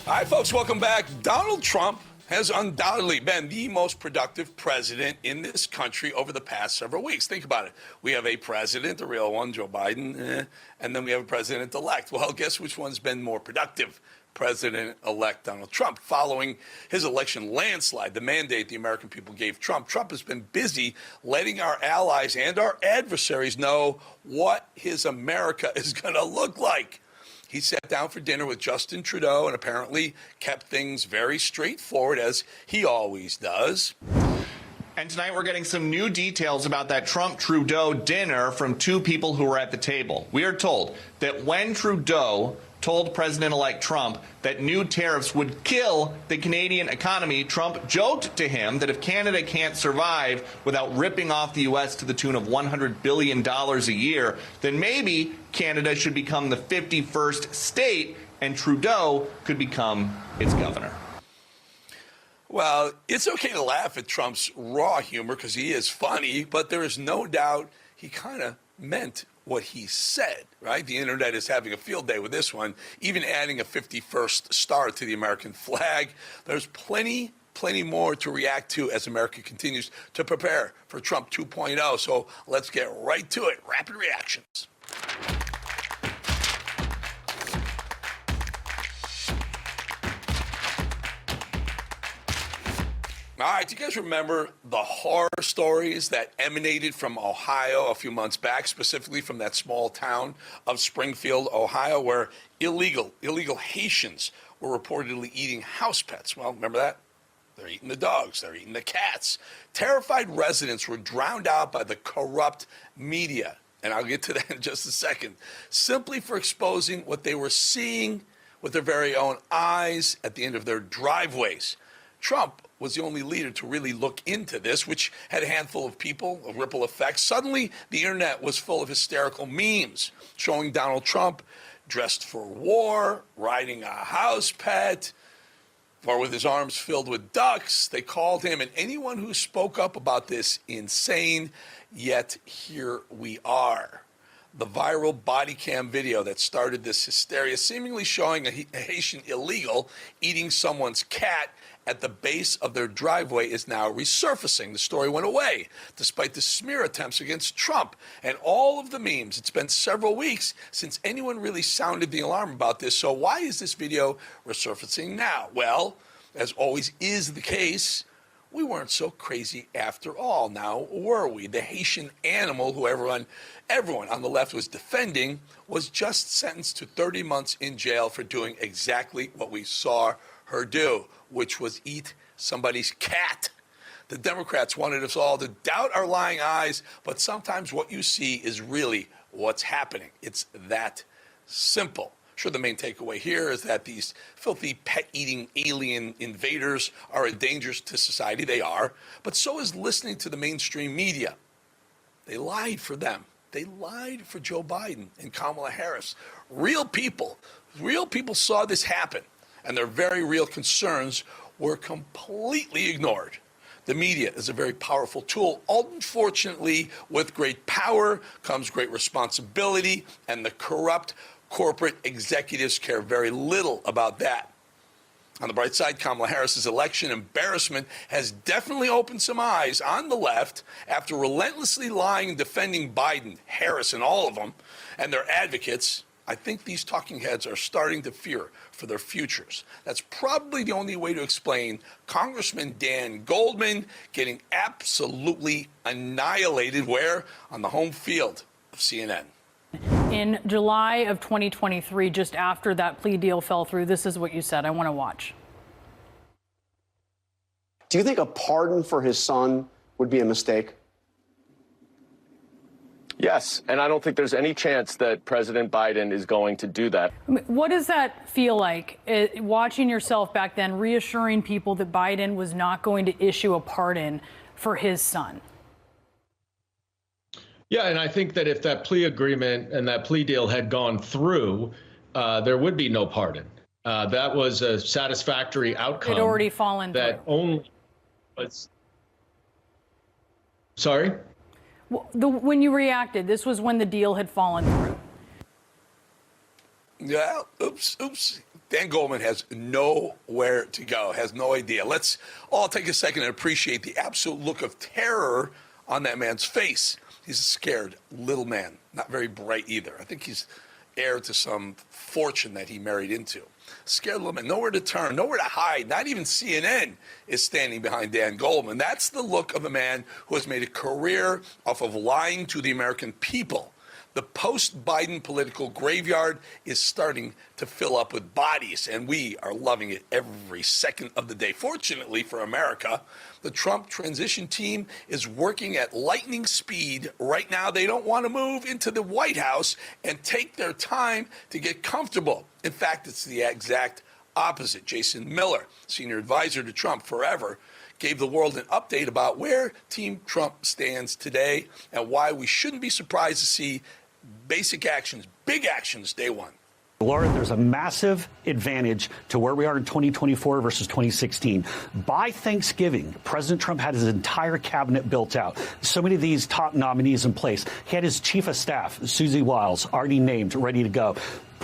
All right, folks, welcome back. Donald Trump has undoubtedly been the most productive president in this country over the past several weeks. Think about it. We have a president, the real one, Joe Biden, and then we have a president-elect. Well, guess which one's been more productive? President-elect Donald Trump. Following his election landslide, the mandate the American people gave Trump, Trump has been busy letting our allies and our adversaries know what his America is going to look like. He sat down for dinner with Justin Trudeau and apparently kept things very straightforward, as he always does. And tonight we're getting some new details about that Trump-Trudeau dinner from two people who were at the table. We are told that when Trudeau told President-elect Trump that new tariffs would kill the Canadian economy, Trump joked to him that if Canada can't survive without ripping off the U.S. to the tune of $100 billion a year, then maybe Canada should become the 51st state and Trudeau could become its governor. Well, it's okay to laugh at Trump's raw humor because he is funny, but there is no doubt he kind of meant what he said, right? The internet is having a field day with this one, even adding a 51st star to the American flag. There's plenty more to react to as America continues to prepare for Trump 2.0. So let's get right to it. Rapid reactions. All right, do you guys remember the horror stories that emanated from Ohio a few months back, specifically from that small town of Springfield, Ohio, where illegal Haitians were reportedly eating house pets? Well, remember that? They're eating the dogs. They're eating the cats. Terrified residents were drowned out by the corrupt media, and I'll get to that in just a second, simply for exposing what they were seeing with their very own eyes at the end of their driveways. Trump was the only leader to really look into this, which had a handful of people, a ripple effect. Suddenly, the internet was full of hysterical memes showing Donald Trump dressed for war, riding a house pet, or with his arms filled with ducks. They called him, and anyone who spoke up about this, insane. Yet here we are. The viral body cam video that started this hysteria, seemingly showing a Haitian illegal eating someone's cat at the base of their driveway, is now resurfacing. The story went away despite the smear attempts against Trump and all of the memes. It's been several weeks since anyone really sounded the alarm about this. So why is this video resurfacing now? Well, as always is the case, we weren't so crazy after all, now were we? The Haitian animal who everyone on the left was defending was just sentenced to 30 months in jail for doing exactly what we saw her do, which was eat somebody's cat. The Democrats wanted us all to doubt our lying eyes, but sometimes what you see is really what's happening. It's that simple. Sure, the main takeaway here is that these filthy pet-eating alien invaders are a danger to society. They are, but so is listening to the mainstream media. They lied for them. They lied for Joe Biden and Kamala Harris. Real people saw this happen, and their very real concerns were completely ignored. The media is a very powerful tool. Unfortunately, with great power comes great responsibility, and the corrupt corporate executives care very little about that. On the bright side, Kamala Harris's election embarrassment has definitely opened some eyes on the left after relentlessly lying and defending Biden, Harris, and all of them, and their advocates. I think these talking heads are starting to fear for their futures. That's probably the only way to explain Congressman Dan Goldman getting absolutely annihilated, where? On the home field of CNN. In July of 2023, just after that plea deal fell through, this is what you said. I want to watch. Do you think a pardon for his son would be a mistake? Yes, and I don't think there's any chance that President Biden is going to do that. What does that feel like, watching yourself back then, reassuring people that Biden was not going to issue a pardon for his son? Yeah, and I think that if that plea agreement and that plea deal had gone through, there would be no pardon. That was a satisfactory outcome. It had already fallen through. That only was. Sorry? When you reacted, this was when the deal had fallen through. Yeah, oops. Dan Goldman has nowhere to go, has no idea. Let's all take a second and appreciate the absolute look of terror on that man's face. He's a scared little man, not very bright either. I think he's heir to some fortune that he married into. Scared little man, nowhere to turn, nowhere to hide. Not even CNN is standing behind Dan Goldman. That's the look of a man who has made a career off of lying to the American people. The post-Biden political graveyard is starting to fill up with bodies, and we are loving it every second of the day. Fortunately for America, the Trump transition team is working at lightning speed. Right now, they don't want to move into the White House and take their time to get comfortable. In fact, it's the exact opposite. Jason Miller, senior advisor to Trump forever, gave the world an update about where Team Trump stands today and why we shouldn't be surprised to see basic actions, big actions, day one. Laura, there's a massive advantage to where we are in 2024 versus 2016. By Thanksgiving, President Trump had his entire cabinet built out. So many of these top nominees in place. He had his chief of staff, Susie Wiles, already named, ready to go.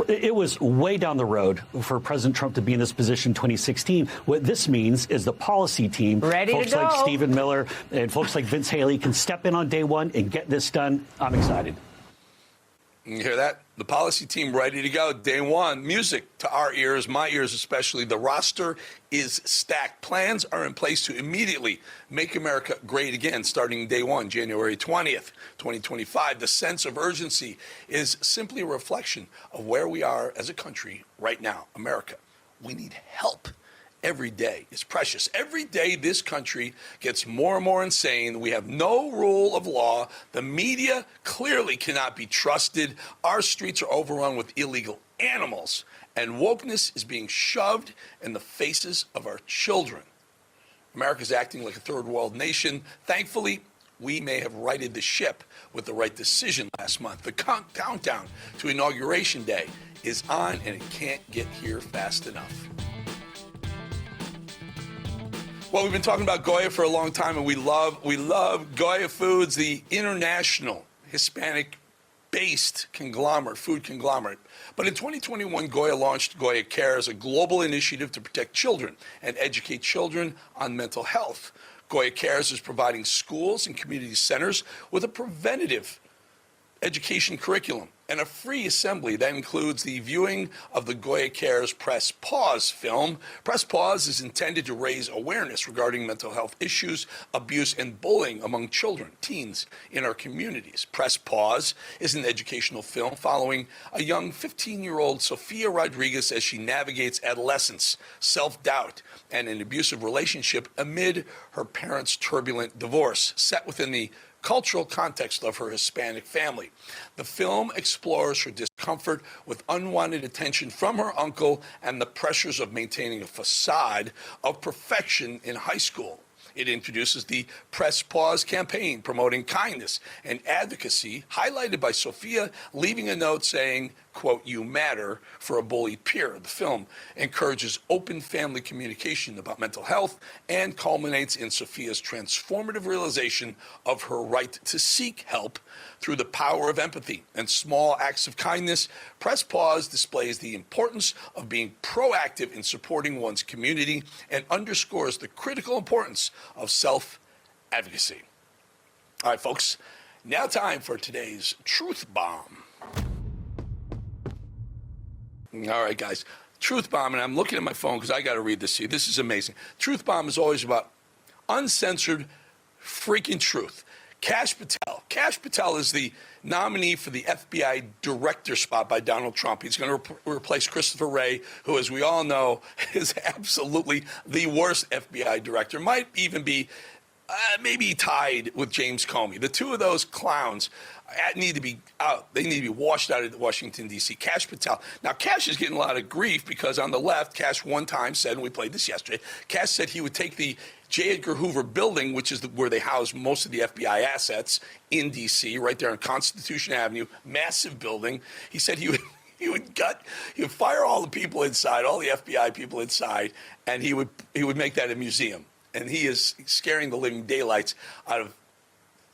It was way down the road for President Trump to be in this position in 2016. What this means is the policy team, ready folks to go. like Stephen Miller and folks like Vince Haley can step in on day one and get this done. I'm excited. You hear that? The policy team ready to go. Day one, music to our ears, my ears especially. The roster is stacked. Plans are in place to immediately make America great again, starting day one, January 20th, 2025. The sense of urgency is simply a reflection of where we are as a country right now. America, we need help. Every day is precious. Every day this country gets more and more insane. We have no rule of law. The media clearly cannot be trusted. Our streets are overrun with illegal animals. And wokeness is being shoved in the faces of our children. America's acting like a third world nation. Thankfully, we may have righted the ship with the right decision last month. The countdown to Inauguration Day is on, and it can't get here fast enough. Well, we've been talking about Goya for a long time, and we love Goya Foods, the international Hispanic-based food conglomerate. But in 2021, Goya launched Goya Cares, a global initiative to protect children and educate children on mental health. Goya Cares is providing schools and community centers with a preventative education curriculum and a free assembly that includes the viewing of the Goya Cares Press Pause film. Press Pause is intended to raise awareness regarding mental health issues, abuse, and bullying among children, teens in our communities. Press Pause is an educational film following a young 15-year-old Sofia Rodriguez as she navigates adolescence, self-doubt, and an abusive relationship amid her parents' turbulent divorce, set within the cultural context of her Hispanic family. The film explores her discomfort with unwanted attention from her uncle and the pressures of maintaining a facade of perfection in high school. It introduces the Press Pause campaign, promoting kindness and advocacy, highlighted by Sophia leaving a note saying, quote, "You matter," for a bullied peer. The film encourages open family communication about mental health and culminates in Sophia's transformative realization of her right to seek help through the power of empathy and small acts of kindness. Press Pause displays the importance of being proactive in supporting one's community and underscores the critical importance of self-advocacy. All right, folks, now time for today's Truth Bomb. All right, guys, Truth Bomb, and I'm looking at my phone because I got to read this to you. This is amazing. Truth Bomb is always about uncensored freaking truth. Kash Patel. Kash Patel is the nominee for the FBI director spot by Donald Trump. He's going to replace Christopher Wray, who, as we all know, is absolutely the worst FBI director. Might even be maybe tied with James Comey. The two of those clowns need to be out. They need to be washed out of Washington, D.C. Kash Patel. Now, Kash is getting a lot of grief because on the left, Kash one time said, and we played this yesterday, Kash said he would take the J. Edgar Hoover building, which is where they house most of the FBI assets in D.C., right there on Constitution Avenue, massive building. He said he would fire all the people inside, all the FBI people inside, and he would make that a museum. And he is scaring the living daylights out of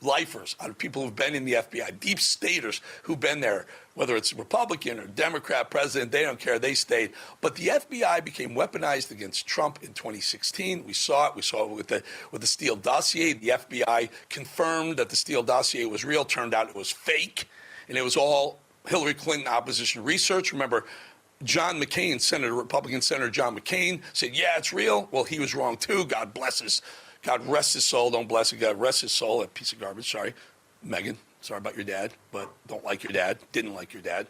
lifers, out of people who've been in the FBI, deep staters who've been there Whether it's Republican or Democrat president, they don't care. They stayed. But the FBI became weaponized against Trump in 2016. We saw it. We saw it with the Steele dossier. The FBI confirmed that the Steele dossier was real. Turned out it was fake, and it was all Hillary Clinton opposition research. Remember, John McCain, Republican Senator John McCain, said, yeah, it's real. Well, he was wrong, too. God rest his soul. Don't bless it. God rest his soul. That piece of garbage. Sorry, Megan. Sorry about your dad, but don't like your dad. Didn't like your dad.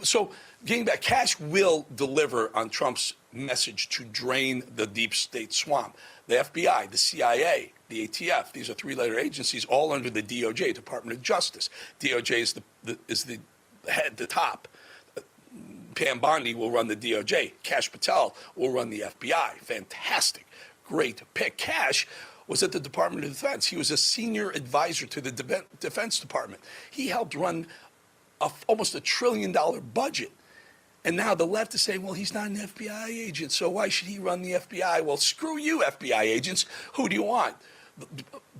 So getting back, Cash will deliver on Trump's message to drain the deep state swamp. The FBI, the CIA, the ATF, these are three-letter agencies, all under the DOJ, Department of Justice. DOJ is the head, the top. Pam Bondi will run the DOJ. Kash Patel will run the FBI. Fantastic. Great pick. Cash was at the Department of Defense. He was a senior advisor to the Defense Department. He helped run almost $1 trillion budget. And now the left is saying, well, he's not an FBI agent, so why should he run the FBI? Well, screw you, FBI agents. Who do you want?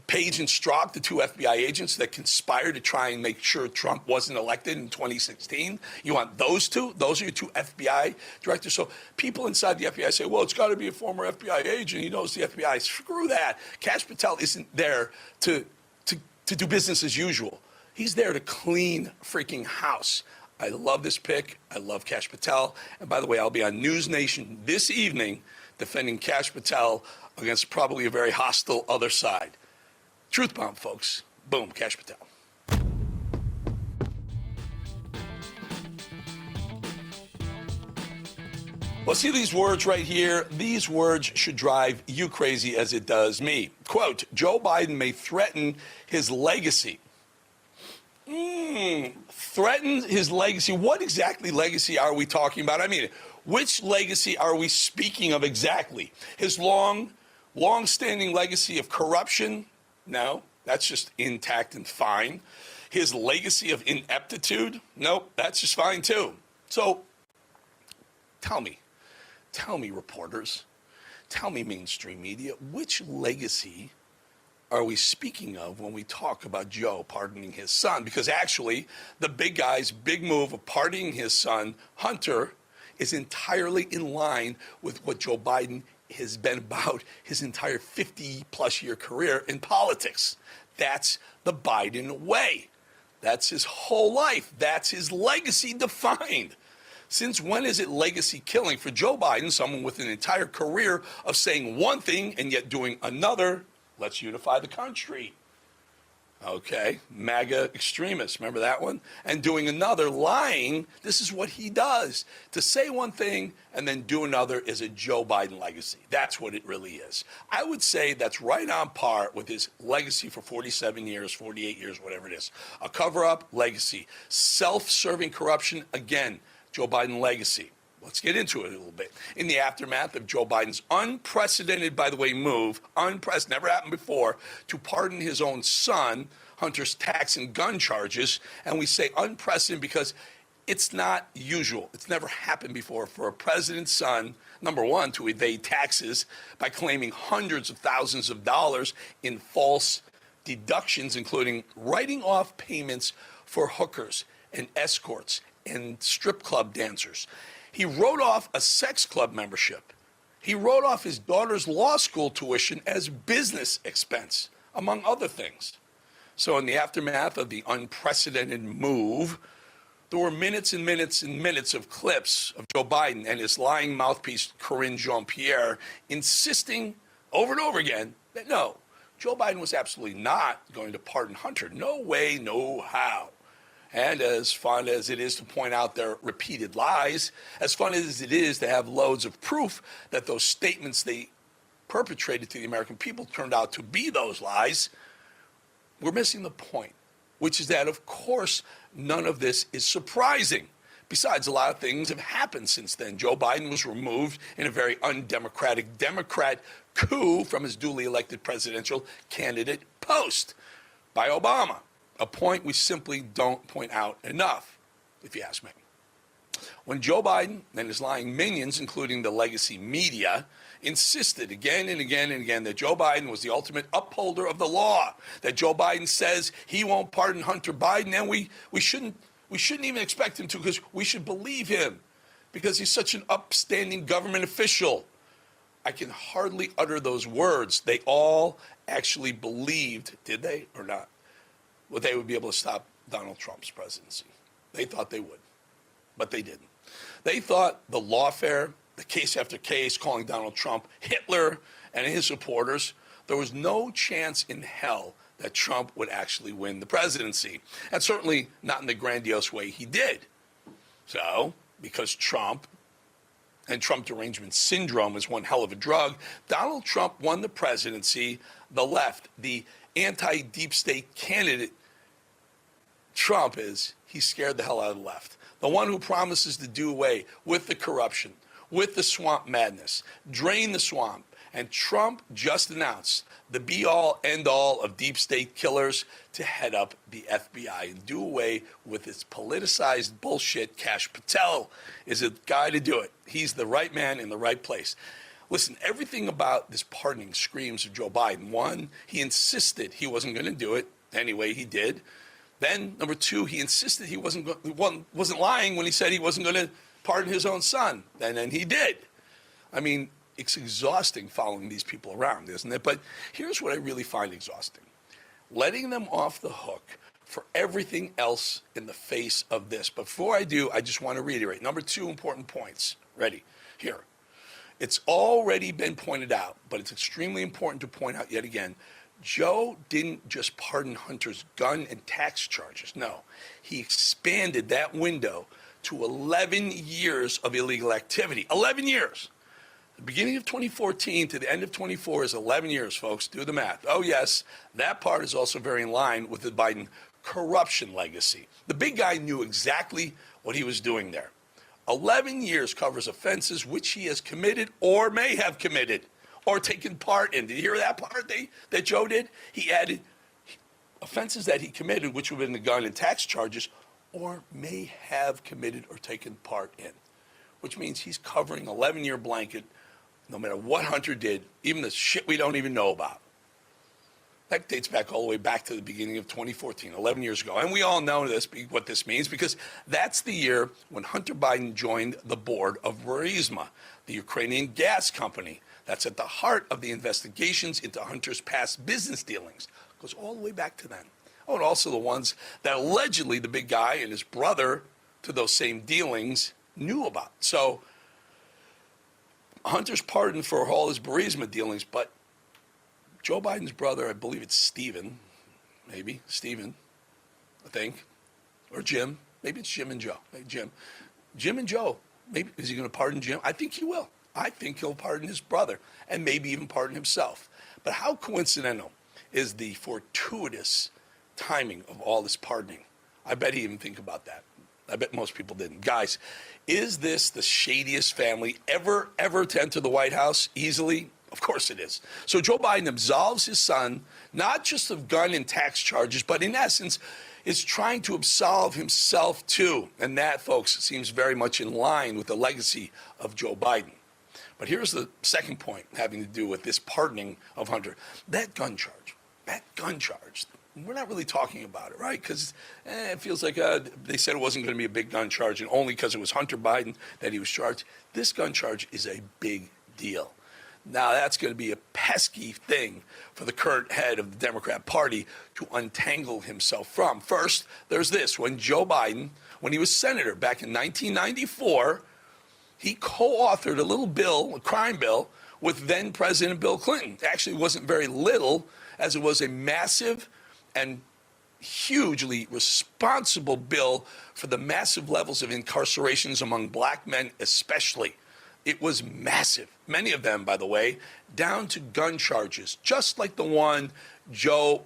Page and Strzok, the two FBI agents that conspired to try and make sure Trump wasn't elected in 2016. You want those two? Those are your two FBI directors. So people inside the FBI say, well, it's got to be a former FBI agent. He knows the FBI. Screw that. Kash Patel isn't there to do business as usual. He's there to clean freaking house. I love this pick. I love Kash Patel. And by the way, I'll be on News Nation this evening defending Kash Patel against probably a very hostile other side. Truth bomb, folks. Boom, Kash Patel. Well, see these words right here? These words should drive you crazy as it does me. Quote, Joe Biden may threaten his legacy. Threaten his legacy. What exactly legacy are we talking about? I mean, which legacy are we speaking of exactly? His long-standing legacy of corruption? No, that's just intact and fine. His legacy of ineptitude? Nope, that's just fine too. So tell me, reporters, tell me, mainstream media, which legacy are we speaking of when we talk about Joe pardoning his son? Because actually, the big guy's big move of pardoning his son, Hunter, is entirely in line with what Joe Biden has been about his entire 50-plus year career in politics. That's the Biden way. That's his whole life. That's his legacy defined. Since when is it legacy killing for Joe Biden, someone with an entire career of saying one thing and yet doing another? Let's unify the country. Okay, MAGA extremists, remember that one? And doing another, lying. This is what he does. To say one thing and then do another is a Joe Biden legacy. That's what it really is. I would say that's right on par with his legacy for 47 years, 48 years, whatever it is. A cover-up, legacy. Self-serving corruption, again, Joe Biden legacy. Let's get into it a little bit. In the aftermath of Joe Biden's unprecedented, by the way, move, never happened before, to pardon his own son, Hunter's tax and gun charges. And we say unprecedented because it's not usual. It's never happened before for a president's son, number one, to evade taxes by claiming hundreds of thousands of dollars in false deductions, including writing off payments for hookers and escorts and strip club dancers. He wrote off a sex club membership. He wrote off his daughter's law school tuition as business expense, among other things. So in the aftermath of the unprecedented move, there were minutes and minutes and minutes of clips of Joe Biden and his lying mouthpiece, Karine Jean-Pierre, insisting over and over again that no, Joe Biden was absolutely not going to pardon Hunter. No way, no how. And as fun as it is to point out their repeated lies, as fun as it is to have loads of proof that those statements they perpetrated to the American people turned out to be those lies, we're missing the point, which is that, of course, none of this is surprising. Besides, a lot of things have happened since then. Joe Biden was removed in a very undemocratic Democrat coup from his duly elected presidential candidate post by Obama. A point we simply don't point out enough, if you ask me. When Joe Biden and his lying minions, including the legacy media, insisted again and again and again that Joe Biden was the ultimate upholder of the law, that Joe Biden says he won't pardon Hunter Biden, and we shouldn't We shouldn't even expect him to, because we should believe him because he's such an upstanding government official. I can hardly utter those words. They all actually believed, did they or not, well, they would be able to stop Donald Trump's presidency. They thought they would, but they didn't. They thought the lawfare, the case after case, calling Donald Trump Hitler and his supporters, there was no chance in hell that Trump would actually win the presidency, and certainly not in the grandiose way he did. So, because Trump and Trump derangement syndrome is one hell of a drug, Donald Trump won the presidency. The left, the anti-deep state candidate Trump is, he scared the hell out of the left. The one who promises to do away with the corruption, with the swamp madness, drain the swamp. And Trump just announced the be-all, end-all of deep state killers to head up the FBI and do away with its politicized bullshit. Kash Patel is a guy to do it. He's the right man in the right place. Listen, everything about this pardoning screams of Joe Biden. One, he insisted he wasn't going to do it. Anyway, he did. Then, number two, he insisted he wasn't lying when he said he wasn't going to pardon his own son. And then he did. I mean, it's exhausting following these people around, isn't it? But here's what I really find exhausting. Letting them off the hook for everything else in the face of this. But before I do, I just want to reiterate. Number two important points. Ready? Here. It's already been pointed out, but it's extremely important to point out yet again. Joe didn't just pardon Hunter's gun and tax charges. No, he expanded that window to 11 years of illegal activity. 11 years. The beginning of 2014 to the end of 24 is 11 years, folks. Do the math. Oh, yes, that part is also very in line with the Biden corruption legacy. The big guy knew exactly what he was doing there. 11 years covers offenses which he has committed or may have committed or taken part in. Did you hear that part that Joe did? He added offenses that he committed, which would have been the gun and tax charges, or may have committed or taken part in, which means he's covering 11-year blanket no matter what Hunter did, even the shit we don't even know about. That dates back all the way back to the beginning of 2014, 11 years ago. And we all know what this means, because that's the year when Hunter Biden joined the board of Burisma, the Ukrainian gas company that's at the heart of the investigations into Hunter's past business dealings. It goes all the way back to then. Oh, and also the ones that allegedly the big guy and his brother to those same dealings knew about. So Hunter's pardoned for all his Burisma dealings, but Joe Biden's brother, I believe it's Stephen, I think, or Jim. Maybe it's Jim and Joe. Hey, Jim and Joe. Maybe is he going to pardon Jim? I think he will. I think he'll pardon his brother and maybe even pardon himself. But how coincidental is the fortuitous timing of all this pardoning? I bet he didn't think about that. I bet most people didn't. Guys, is this the shadiest family ever to enter the White House easily? Of course it is. So Joe Biden absolves his son, not just of gun and tax charges, but in essence is trying to absolve himself too. And that, folks, seems very much in line with the legacy of Joe Biden. But here's the second point having to do with this pardoning of Hunter. That gun charge, we're not really talking about it, right? Because it feels like they said it wasn't going to be a big gun charge, and only because it was Hunter Biden that he was charged. This gun charge is a big deal. Now, that's going to be a pesky thing for the current head of the Democrat Party to untangle himself from. First, there's this. When Joe Biden, when he was senator back in 1994, he co-authored a little bill, a crime bill, with then President Bill Clinton. Actually, it wasn't very little, as it was a massive and hugely responsible bill for the massive levels of incarcerations among black men especially. It was massive. Many of them, by the way, down to gun charges, just like the one Joe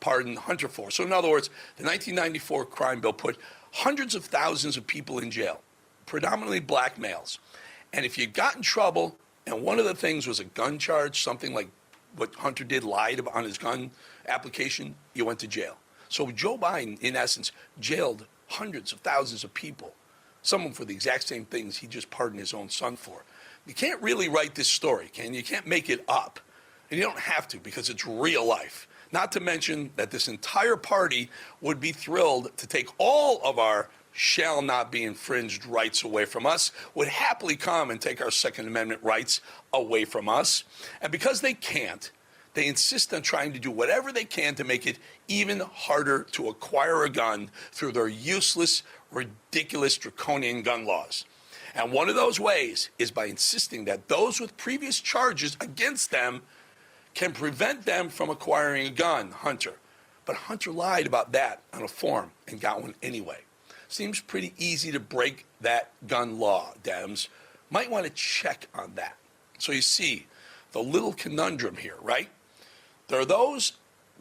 pardoned Hunter for. So in other words, the 1994 crime bill put hundreds of thousands of people in jail, predominantly black males. And if you got in trouble, and one of the things was a gun charge, something like what Hunter did, lied on his gun application, you went to jail. So Joe Biden, in essence, jailed hundreds of thousands of people, some of them for the exact same things he just pardoned his own son for. You can't really write this story, can you? You can't make it up. And you don't have to, because it's real life. Not to mention that this entire party would be thrilled to take all of our shall not be infringed rights away from us, would happily come and take our Second Amendment rights away from us. And because they can't, they insist on trying to do whatever they can to make it even harder to acquire a gun through their useless, ridiculous, draconian gun laws. And one of those ways is by insisting that those with previous charges against them can prevent them from acquiring a gun, Hunter. But Hunter lied about that on a form and got one anyway. Seems pretty easy to break that gun law, Dems. Might want to check on that. So you see the little conundrum here, right? There are those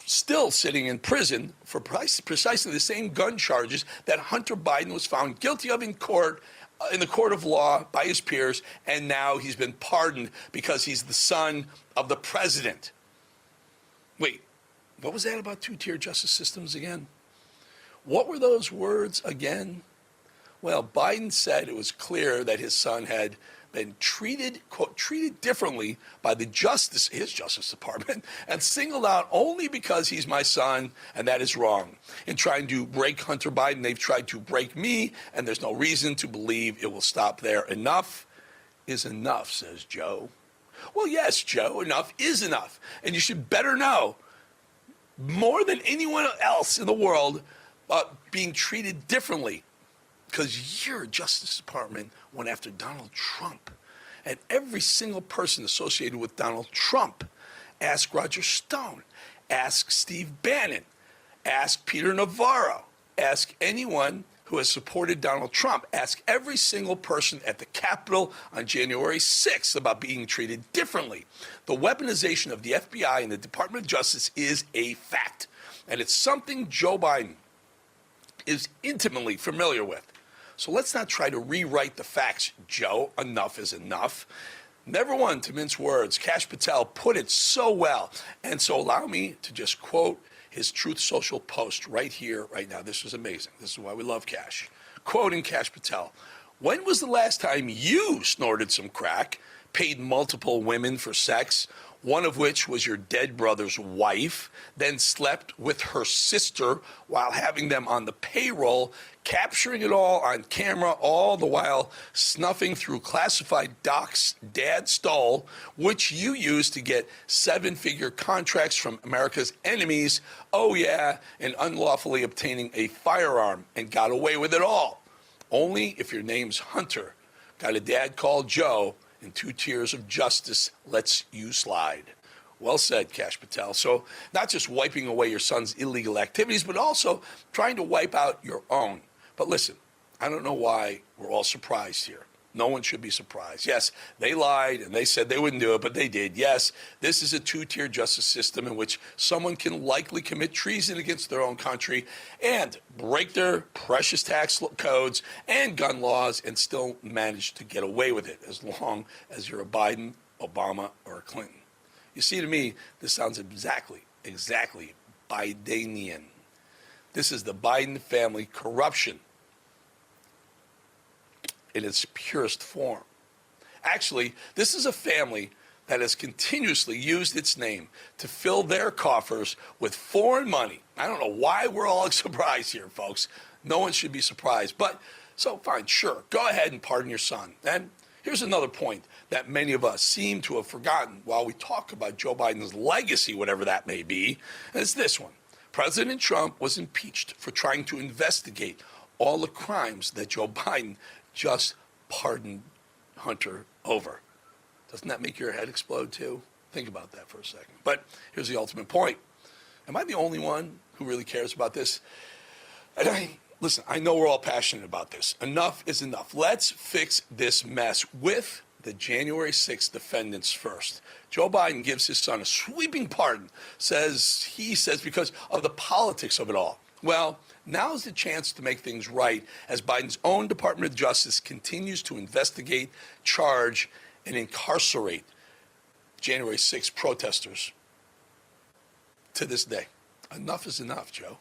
still sitting in prison for precisely the same gun charges that Hunter Biden was found guilty of in court, in the court of law by his peers, and now he's been pardoned because he's the son of the president. Wait, what was that about two-tier justice systems again? What were those words again? Well, Biden said it was clear that his son had been treated, quote, treated differently by his Justice Department, and singled out only because he's my son, and that is wrong. In trying to break Hunter Biden, they've tried to break me, and there's no reason to believe it will stop there. Enough is enough, says Joe. Well, yes, Joe, enough is enough. And you should better know, more than anyone else in the world, being treated differently. Because your Justice Department went after Donald Trump. And every single person associated with Donald Trump. Ask Roger Stone. Ask Steve Bannon. Ask Peter Navarro. Ask anyone who has supported Donald Trump. Ask every single person at the Capitol on January 6th about being treated differently. The weaponization of the FBI and the Department of Justice is a fact. And it's something Joe Biden is intimately familiar with. So let's not try to rewrite the facts, Joe. Enough is enough. Never one to mince words. Kash Patel put it so well. And so allow me to just quote his Truth Social post right here, right now. This was amazing. This is why we love Kash. Quoting Kash Patel, when was the last time you snorted some crack, paid multiple women for sex, one of which was your dead brother's wife, then slept with her sister while having them on the payroll, capturing it all on camera, all the while snuffing through classified docs dad stole, which you used to get seven-figure contracts from America's enemies, oh yeah, and unlawfully obtaining a firearm and got away with it all. Only if your name's Hunter, got a dad called Joe, and two tiers of justice lets you slide. Well said, Kash Patel. So not just wiping away your son's illegal activities, but also trying to wipe out your own. But listen, I don't know why we're all surprised here. No one should be surprised. Yes, they lied and they said they wouldn't do it, but they did. Yes, this is a two-tier justice system in which someone can likely commit treason against their own country and break their precious tax codes and gun laws and still manage to get away with it as long as you're a Biden, Obama, or a Clinton. You see, to me, this sounds exactly Bidenian. This is the Biden family corruption in its purest form. Actually, this is a family that has continuously used its name to fill their coffers with foreign money. I don't know why we're all surprised here, folks. No one should be surprised. But, so fine, sure, go ahead and pardon your son. And here's another point that many of us seem to have forgotten while we talk about Joe Biden's legacy, whatever that may be, and it's this one. President Trump was impeached for trying to investigate all the crimes that Joe Biden just pardoned Hunter over. Doesn't that make your head explode too? Think about that for a second. But here's the ultimate point. Am I the only one who really cares about this? And listen, I know we're all passionate about this. Enough is enough. Let's fix this mess with the January 6th defendants first. Joe Biden gives his son a sweeping pardon, says because of the politics of it all. Well, now's the chance to make things right as Biden's own Department of Justice continues to investigate, charge, and incarcerate January 6 protesters to this day. Enough is enough, Joe.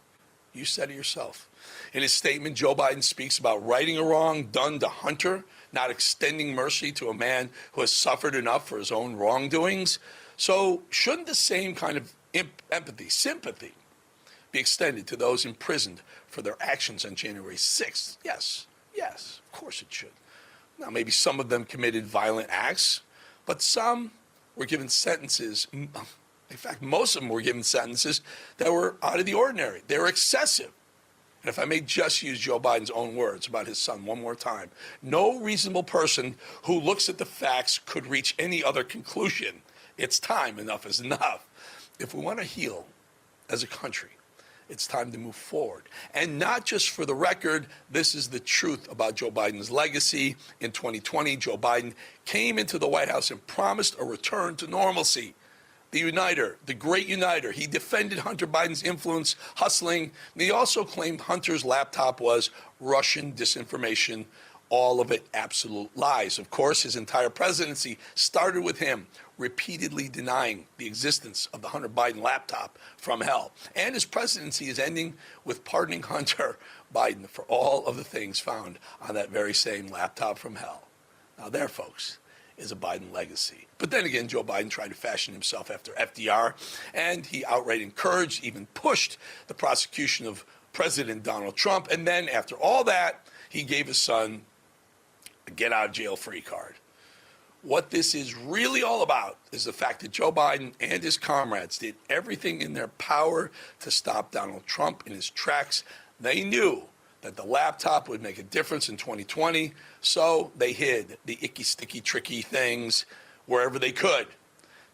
You said it yourself. In his statement, Joe Biden speaks about righting a wrong done to Hunter, not extending mercy to a man who has suffered enough for his own wrongdoings. So shouldn't the same kind of empathy, sympathy, be extended to those imprisoned for their actions on January 6th? Yes, of course it should. Now, maybe some of them committed violent acts, but some were given sentences. In fact, most of them were given sentences that were out of the ordinary. They were excessive. And if I may just use Joe Biden's own words about his son one more time, no reasonable person who looks at the facts could reach any other conclusion. It's time. Enough is enough. If we want to heal as a country, it's time to move forward. And not just for the record, this is the truth about Joe Biden's legacy. In 2020, Joe Biden came into the White House and promised a return to normalcy. The uniter, the great uniter. He defended Hunter Biden's influence, hustling. And he also claimed Hunter's laptop was Russian disinformation, all of it absolute lies. Of course, his entire presidency started with him repeatedly denying the existence of the Hunter Biden laptop from hell. And his presidency is ending with pardoning Hunter Biden for all of the things found on that very same laptop from hell. Now there, folks, is a Biden legacy. But then again, Joe Biden tried to fashion himself after FDR, and he outright encouraged, even pushed the prosecution of President Donald Trump. And then after all that, he gave his son a get-out-of-jail-free card. What this is really all about is the fact that Joe Biden and his comrades did everything in their power to stop Donald Trump in his tracks. They knew that the laptop would make a difference in 2020, so they hid the icky, sticky, tricky things wherever they could.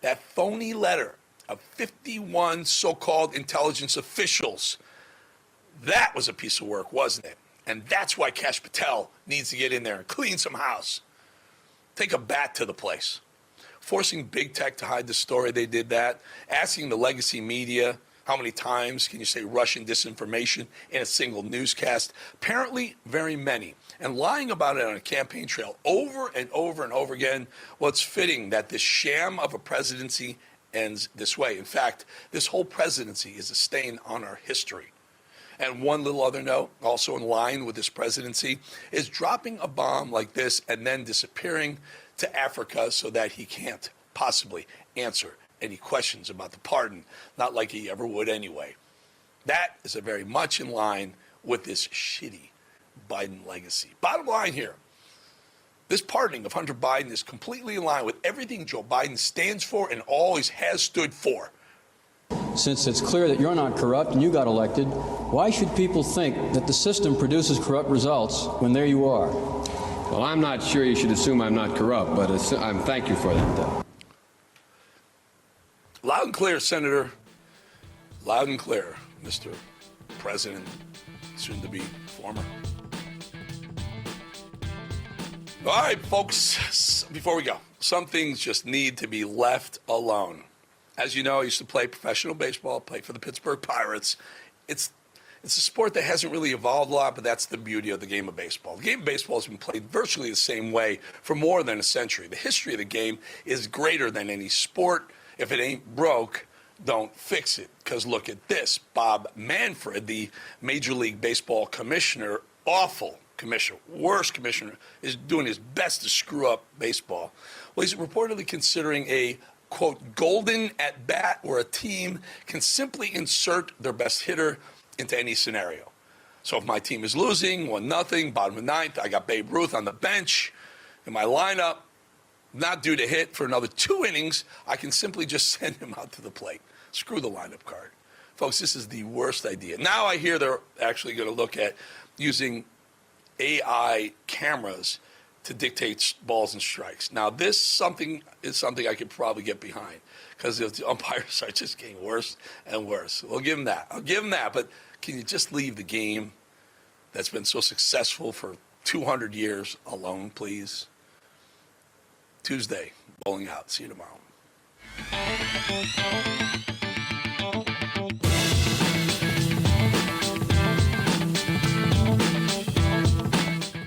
That phony letter of 51 so-called intelligence officials, that was a piece of work, wasn't it? And that's why Kash Patel needs to get in there and clean some house. Take a bat to the place. Forcing big tech to hide the story, they did that. Asking the legacy media, how many times can you say Russian disinformation in a single newscast? Apparently, very many. And lying about it on a campaign trail over and over and over again. Well, it's fitting that this sham of a presidency ends this way. In fact, this whole presidency is a stain on our history. And one little other note, also in line with this presidency, is dropping a bomb like this and then disappearing to Africa so that he can't possibly answer any questions about the pardon, not like he ever would anyway. That is a very much in line with this shitty Biden legacy. Bottom line here, this pardoning of Hunter Biden is completely in line with everything Joe Biden stands for and always has stood for. Since it's clear that you're not corrupt and you got elected, why should people think that the system produces corrupt results when there you are? Well, I'm not sure you should assume I'm not corrupt, but thank you for that, though. Loud and clear, Senator. Loud and clear, Mr. President, soon to be former. All right, folks, before we go, some things just need to be left alone. As you know, I used to play professional baseball, play for the Pittsburgh Pirates. It's a sport that hasn't really evolved a lot, but that's the beauty of the game of baseball. The game of baseball has been played virtually the same way for more than a century. The history of the game is greater than any sport. If it ain't broke, don't fix it. Because look at this. Bob Manfred, the Major League Baseball commissioner, awful commissioner, worst commissioner, is doing his best to screw up baseball. Well, he's reportedly considering a quote, golden at bat where a team can simply insert their best hitter into any scenario. So if my team is losing 1-0, bottom of ninth, I got Babe Ruth on the bench in my lineup, not due to hit for another 2 innings, I can simply just send him out to the plate. Screw the lineup card. Folks, this is the worst idea. Now I hear they're actually going to look at using AI cameras to dictate balls and strikes. Now, this is something I could probably get behind because the umpires are just getting worse and worse. We'll give them that. I'll give them that. But can you just leave the game that's been so successful for 200 years alone, please? Tuesday, Bolling out. See you tomorrow.